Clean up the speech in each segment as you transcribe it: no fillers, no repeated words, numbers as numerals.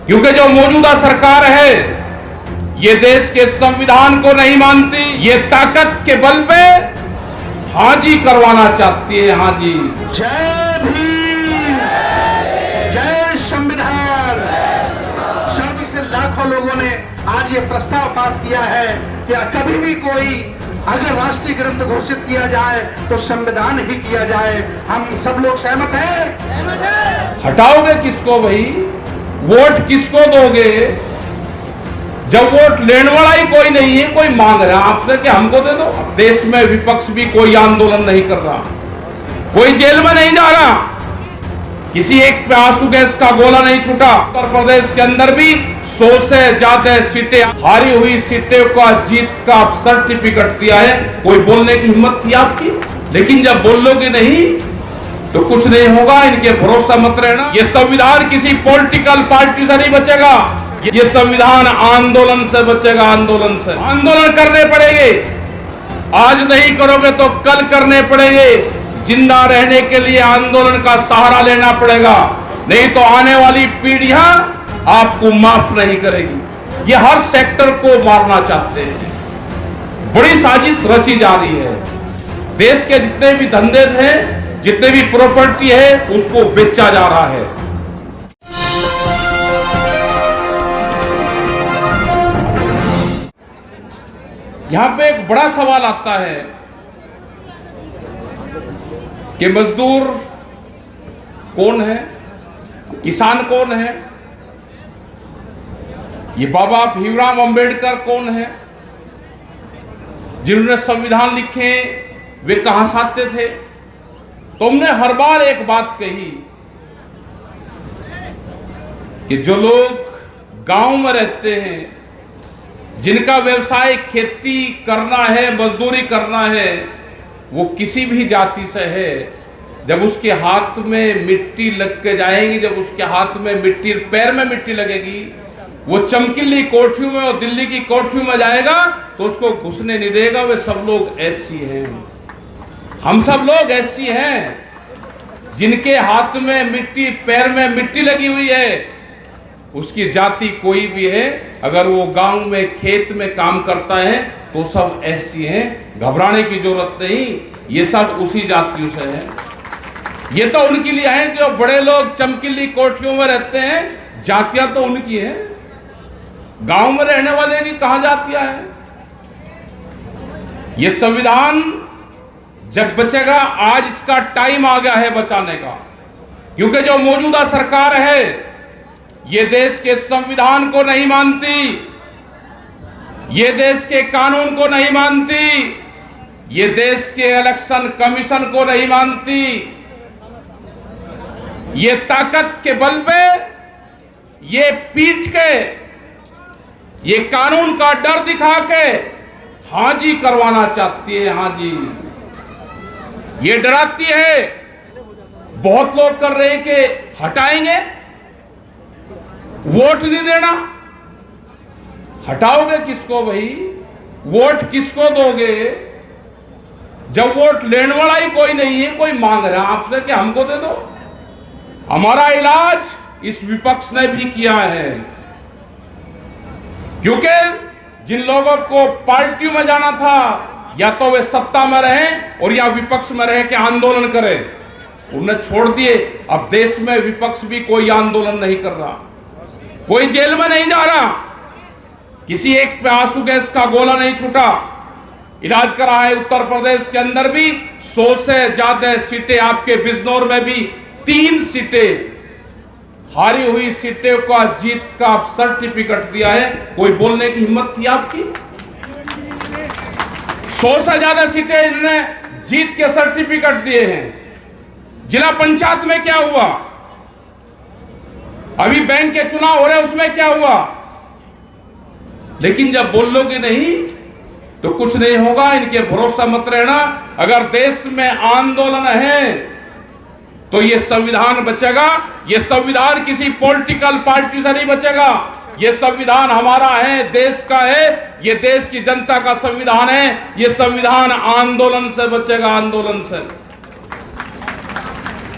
क्योंकि जो मौजूदा सरकार है ये देश के संविधान को नहीं मानती, ये ताकत के बल पे हाजी करवाना चाहती है। हाजी। जय भीम, जय संविधान। सभी से लाखों लोगों ने आज ये प्रस्ताव पास किया है कि कभी भी कोई अगर राष्ट्रीय ग्रंथ घोषित किया जाए तो संविधान ही किया जाए। हम सब लोग सहमत हैं? हटाओगे किसको भाई? वोट किसको दोगे जब वोट लेने वाला ही कोई नहीं है? कोई मांग रहा है आपसे कि हमको दे दो। देश में विपक्ष भी कोई आंदोलन नहीं कर रहा, कोई जेल में नहीं जा रहा, किसी एक पे आंसू गैस का गोला नहीं छूटा। उत्तर प्रदेश के अंदर भी 100 से ज्यादा सीटें, हारी हुई सीटें का जीत का सर्टिफिकेट दिया है। कोई बोलने की हिम्मत थी आपकी? लेकिन जब बोलोगे नहीं तो कुछ नहीं होगा। इनके भरोसा मत रहना। ये संविधान किसी पॉलिटिकल पार्टी से नहीं बचेगा, ये संविधान आंदोलन से बचेगा। आंदोलन से आंदोलन करने पड़ेंगे। आज नहीं करोगे तो कल करने पड़ेंगे। जिंदा रहने के लिए आंदोलन का सहारा लेना पड़ेगा, नहीं तो आने वाली पीढ़ियां आपको माफ नहीं करेगी। ये हर सेक्टर को मारना चाहते हैं। बड़ी साजिश रची जा रही है। देश के जितने भी धंधे थे, जितने भी प्रॉपर्टी है, उसको बेचा जा रहा है। यहां पे एक बड़ा सवाल आता है कि मजदूर कौन है, किसान कौन है, ये बाबा भीमराव अंबेडकर कौन है, जिन्होंने संविधान लिखे वे कहां से आते थे? तुमने हर बार एक बात कही कि जो लोग गांव में रहते हैं, जिनका व्यवसाय खेती करना है, मजदूरी करना है, वो किसी भी जाति से है, जब उसके हाथ में मिट्टी लग के जाएगी, जब उसके हाथ में मिट्टी, पैर में मिट्टी लगेगी, वो चमकीली कोठरियों में और दिल्ली की कोठरियों में जाएगा तो उसको घुसने नहीं देगा। वे सब लोग ऐसी हैं, हम सब लोग ऐसी हैं जिनके हाथ में मिट्टी, पैर में मिट्टी लगी हुई है। उसकी जाति कोई भी है, अगर वो गांव में खेत में काम करता है तो सब ऐसी हैं। घबराने की जरूरत नहीं, ये सब उसी जातियों से है। ये तो उनके लिए है जो बड़े लोग चमकीली कोठरियों में रहते हैं। जातियां तो उनकी है, गांव में रहने वाले की कहां जातियां हैं? ये संविधान जब बचेगा, आज इसका टाइम आ गया है बचाने का, क्योंकि जो मौजूदा सरकार है ये देश के संविधान को नहीं मानती, ये देश के कानून को नहीं मानती, ये देश के इलेक्शन कमीशन को नहीं मानती। ये ताकत के बल पे, ये पीट के, ये कानून का डर दिखा के हाजी करवाना चाहती है। हाजी। ये डराती है। बहुत लोग कर रहे हैं कि हटाएंगे, वोट नहीं देना। हटाओगे किसको भाई? वोट किसको दोगे जब वोट लेने वाला ही कोई नहीं है? कोई मांग रहा है आपसे कि हमको दे दो। हमारा इलाज इस विपक्ष ने भी किया है, क्योंकि जिन लोगों को पार्टियों में जाना था, या तो वे सत्ता में रहें और या विपक्ष में रह के आंदोलन करें, उन्हें छोड़ दिए। अब देश में विपक्ष भी कोई आंदोलन नहीं कर रहा, कोई जेल में नहीं जा रहा, किसी एक पे आंसू गैस का गोला नहीं छूटा। इलाज करा है उत्तर प्रदेश के अंदर भी 100 से ज्यादा सीटें। आपके बिजनौर में भी 3 सीटें, हारी हुई सीटें का जीत का सर्टिफिकेट दिया है। कोई बोलने की हिम्मत थी आपकी? 100 से ज्यादा सीटें इन्होंने जीत के सर्टिफिकेट दिए हैं। जिला पंचायत में क्या हुआ? अभी बैंक के चुनाव हो रहे हैं, उसमें क्या हुआ? लेकिन जब बोलोगे नहीं तो कुछ नहीं होगा। इनके भरोसा मत रहना। अगर देश में आंदोलन है तो ये संविधान बचेगा। ये संविधान किसी पॉलिटिकल पार्टी से नहीं बचेगा। ये संविधान हमारा है, देश का है, ये देश की जनता का संविधान है। ये संविधान आंदोलन से बचेगा। आंदोलन से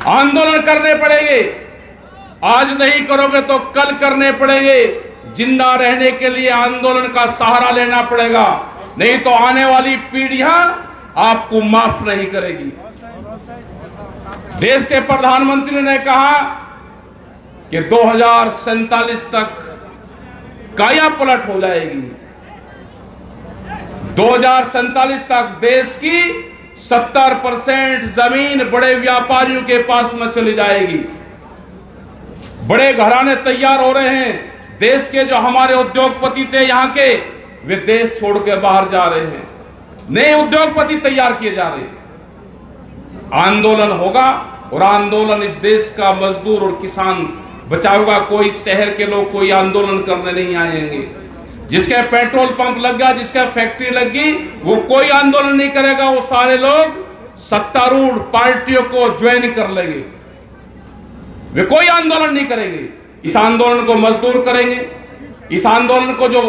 आंदोलन करने पड़ेंगे। आज नहीं करोगे तो कल करने पड़ेंगे। जिंदा रहने के लिए आंदोलन का सहारा लेना पड़ेगा, नहीं तो आने वाली पीढ़ियां आपको माफ नहीं करेगी। देश के प्रधानमंत्री ने कहा कि 2047 तक काया पलट हो जाएगी। 2047 तक देश की 70% जमीन बड़े व्यापारियों के पास में चली जाएगी। बड़े घराने तैयार हो रहे हैं। देश के जो हमारे उद्योगपति थे यहाँ के, वे देश छोड़ के बाहर जा रहे हैं। नए उद्योगपति तैयार किए जा रहे हैं। आंदोलन होगा और आंदोलन इस देश का मजदूर और किसान बचाएगा। कोई शहर के लोग कोई आंदोलन करने नहीं आएंगे। जिसके पेट्रोल पंप लग गया, जिसका फैक्ट्री लग गई, वो कोई आंदोलन नहीं करेगा। वो सारे लोग सत्तारूढ़ पार्टियों को ज्वाइन कर लेंगे। वे कोई आंदोलन नहीं करेंगे। इस आंदोलन को मजदूर करेंगे। इस आंदोलन को जो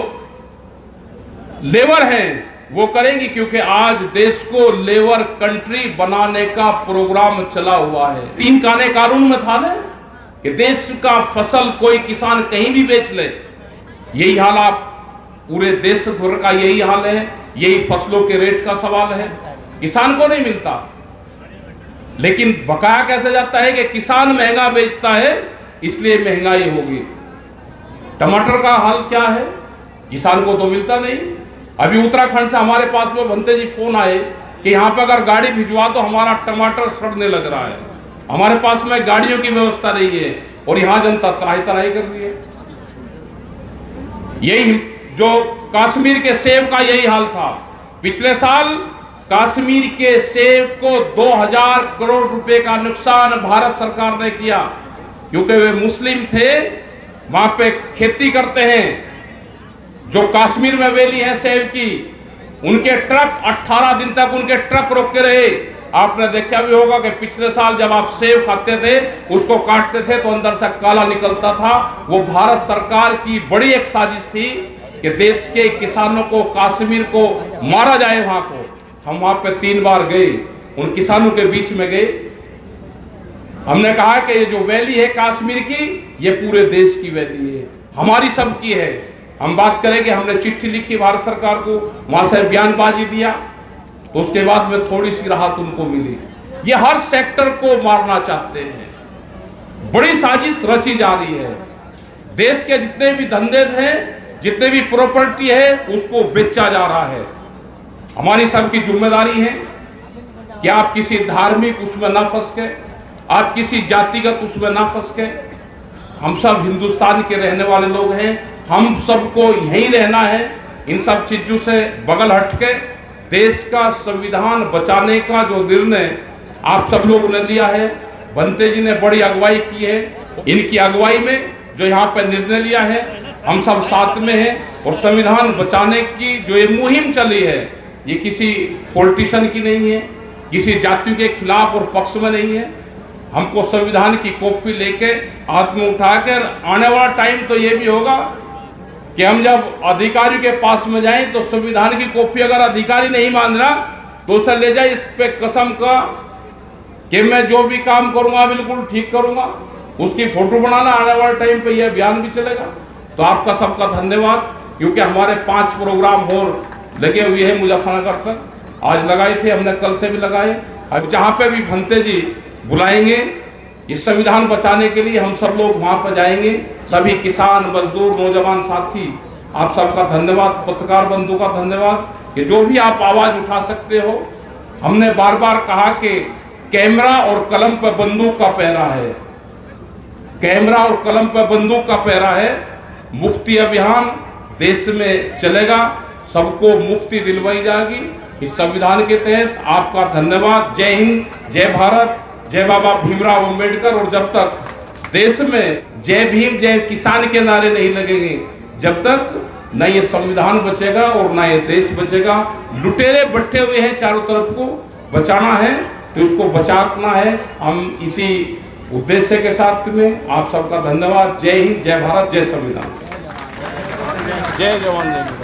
लेबर हैं वो करेंगे, क्योंकि आज देश को लेबर कंट्री बनाने का प्रोग्राम चला हुआ है। 3 काने कानून में था ना कि देश का फसल कोई किसान कहीं भी बेच ले। यही हाल आप पूरे देश भर का यही हाल है। यही फसलों के रेट का सवाल है। किसान को नहीं मिलता, लेकिन बकाया कैसे जाता है कि किसान महंगा बेचता है, इसलिए महंगाई होगी। टमाटर का हाल क्या है? किसान को तो मिलता नहीं। अभी उत्तराखंड से हमारे पास में भंते जी फोन आए कि यहाँ पे अगर गाड़ी भिजवा तो हमारा टमाटर सड़ने लग रहा है। हमारे पास में गाड़ियों की व्यवस्था नहीं है और यहाँ जनता त्राही त्राही कर रही है। यही जो कश्मीर के सेब का यही हाल था। पिछले साल कश्मीर के सेब को 2000 करोड़ रुपए का नुकसान भारत सरकार ने किया, क्योंकि वे मुस्लिम थे, वहां पे खेती करते हैं। जो कश्मीर में वैली है सेब की, उनके ट्रक 18 दिन तक उनके ट्रक रोके रहे। आपने देखा भी होगा कि पिछले साल जब आप सेब खाते थे, उसको काटते थे तो अंदर से काला निकलता था। वो भारत सरकार की बड़ी एक साजिश थी कि देश के किसानों को, कश्मीर को मारा जाए। वहां को हम वहां पे 3 बार गए, उन किसानों के बीच में गए। हमने कहा कि ये जो वैली है कश्मीर की, ये पूरे देश की वैली है, हमारी सबकी है। हम बात करेंगे। हमने चिट्ठी लिखी भारत सरकार को, वहां से बयानबाजी दिया, तो उसके बाद में थोड़ी सी राहत उनको मिली। ये हर सेक्टर को मारना चाहते हैं। बड़ी साजिश रची जा रही है। देश के जितने भी धंधे हैं, जितने भी प्रॉपर्टी है, उसको बेचा जा रहा है। हमारी सबकी जिम्मेदारी है कि आप किसी धार्मिक उसमें ना फंस के, आप किसी जातिगत उसमें ना फंस के। हम सब हिंदुस्तान के रहने वाले लोग हैं। हम सबको यहीं रहना है। इन सब चीजों से बगल हट के देश का संविधान बचाने का जो निर्णय आप सब लोगों ने लिया है, भंते जी ने बड़ी अगुवाई की है। इनकी अगुवाई में जो यहाँ पे निर्णय लिया है, हम सब साथ में हैं। और संविधान बचाने की जो ये मुहिम चली है, ये किसी पॉलिटिशियन की नहीं है, किसी जाति के खिलाफ और पक्ष में नहीं है। हमको संविधान की कॉपी लेके हाथ में उठाकर आने वाला टाइम तो ये भी होगा कि हम जब अधिकारी के पास में जाएं तो संविधान की कॉपी अगर अधिकारी नहीं मान रहा तो उसे ले जाए इस पे कसम का कि मैं जो भी काम करूंगा बिल्कुल ठीक करूंगा। उसकी फोटो बनाना, आने वाले टाइम पे यह अभियान भी चलेगा। तो आपका सबका धन्यवाद, क्योंकि हमारे 5 प्रोग्राम और लगे हुए हैं मुजफ्फरनगर तक। आज लगाए थे हमने, कल से भी लगाए। अब जहाँ पे भी भंते जी बुलाएंगे इस संविधान बचाने के लिए, हम सब लोग वहां पर जाएंगे। सभी किसान, मजदूर, नौजवान साथी, आप सबका धन्यवाद। पत्रकार बंधु का धन्यवाद कि जो भी आप आवाज उठा सकते हो। हमने बार बार कहा कि कैमरा और कलम पर बंदूक का पहरा है, कैमरा और कलम पर बंदूक का पहरा है। मुक्ति अभियान देश में चलेगा, सबको मुक्ति दिलवाई जाएगी इस संविधान के तहत। आपका धन्यवाद। जय हिंद, जय भारत, जय बाबा भीमराव अंबेडकर। और जब तक देश में जय भीम, जय किसान के नारे नहीं लगेंगे, जब तक न ये संविधान बचेगा और न ये देश बचेगा। लुटेरे बैठे हुए हैं चारों तरफ, को बचाना है तो उसको बचाना है। हम इसी उद्देश्य के साथ में आप सबका धन्यवाद। जय हिंद, जय भारत, जय संविधान, जय जवान जय किसान।